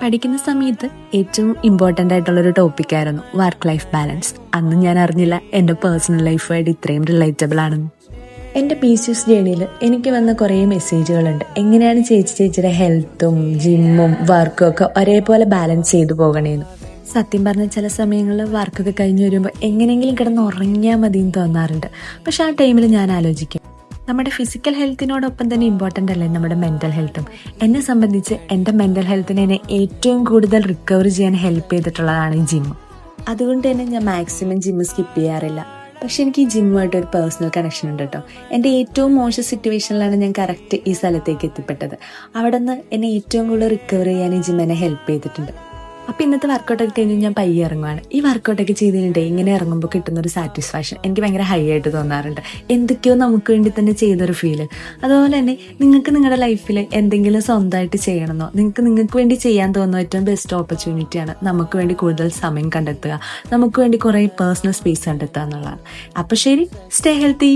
പഠിക്കുന്ന സമയത്ത് ഏറ്റവും ഇമ്പോർട്ടൻ്റ് ആയിട്ടുള്ളൊരു ടോപ്പിക്കായിരുന്നു വർക്ക് ലൈഫ് ബാലൻസ്. അന്ന് ഞാൻ അറിഞ്ഞില്ല എൻ്റെ പേഴ്സണൽ ലൈഫുമായിട്ട് ഇത്രയും റിലേറ്റബിൾ ആണെന്ന്. എൻ്റെ പീസിയസ് ജേണിയിൽ എനിക്ക് വന്ന കുറേ മെസ്സേജുകളുണ്ട്. എങ്ങനെയാണ് ചേച്ചിയുടെ ഹെൽത്തും ജിമ്മും വർക്കും ഒക്കെ ഒരേപോലെ ബാലൻസ് ചെയ്തു പോകണേന്ന്. സത്യം പറഞ്ഞ ചില സമയങ്ങളിൽ വർക്കൊക്കെ കഴിഞ്ഞ് വരുമ്പോൾ എങ്ങനെയെങ്കിലും കിടന്ന് ഉറങ്ങിയാൽ മതിയെന്ന് തോന്നാറുണ്ട്. പക്ഷെ ആ ടൈമിൽ ഞാൻ ആലോചിക്കും, നമ്മുടെ ഫിസിക്കൽ ഹെൽത്തിനോടൊപ്പം തന്നെ ഇമ്പോർട്ടൻ്റ് അല്ലേ നമ്മുടെ മെൻ്റൽ ഹെൽത്തും. എന്നെ സംബന്ധിച്ച് എൻ്റെ മെൻ്റൽ ഹെൽത്തിനെ എന്നെ ഏറ്റവും കൂടുതൽ റിക്കവർ ചെയ്യാൻ ഹെൽപ്പ് ചെയ്തിട്ടുള്ളതാണ് ഈ ജിം. അതുകൊണ്ട് തന്നെ ഞാൻ മാക്സിമം ജിമ്മ് സ്കിപ്പ് ചെയ്യാറില്ല. പക്ഷെ എനിക്ക് ഈ ജിമ്മുമായിട്ട് ഒരു പേഴ്സണൽ കണക്ഷൻ ഉണ്ട് കേട്ടോ. എൻ്റെ ഏറ്റവും മോശം സിറ്റുവേഷനിലാണ് ഞാൻ കറക്റ്റ് ഈ സ്ഥലത്തേക്ക് എത്തിപ്പെട്ടത്. അവിടെ നിന്ന് എന്നെ ഏറ്റവും കൂടുതൽ റിക്കവർ ചെയ്യാൻ ഈ ജിം എന്നെ ഹെൽപ്പ് ചെയ്തിട്ടുണ്ട്. അപ്പോൾ ഇന്നത്തെ വർക്കൗട്ടൊക്കെ കഴിഞ്ഞ് ഞാൻ പയ്യെ ഇറങ്ങുവാണ്. ഈ വർക്കൗട്ടൊക്കെ ചെയ്തിട്ടുണ്ട് ഇങ്ങനെ ഇറങ്ങുമ്പോൾ കിട്ടുന്നൊരു സാറ്റിസ്ഫാക്ഷൻ എനിക്ക് ഭയങ്കര ഹൈ ആയിട്ട് തോന്നാറുണ്ട്. എന്തൊക്കെയോ നമുക്ക് വേണ്ടി തന്നെ ചെയ്തൊരു ഫീല്. അതുപോലെ തന്നെ നിങ്ങൾക്ക് നിങ്ങളുടെ ലൈഫിൽ എന്തെങ്കിലും സ്വന്തമായിട്ട് ചെയ്യണമെന്നോ നിങ്ങൾക്ക് വേണ്ടി ചെയ്യാൻ തോന്നുന്ന ഏറ്റവും ബെസ്റ്റ് ഓപ്പർച്യൂണിറ്റിയാണ് നമുക്ക് വേണ്ടി കൂടുതൽ സമയം കണ്ടെത്തുക, നമുക്ക് വേണ്ടി കുറേ പേഴ്സണൽ സ്പേസ് കണ്ടെത്തുക എന്നുള്ളതാണ്. അപ്പോൾ ശരി, സ്റ്റേ ഹെൽത്തി.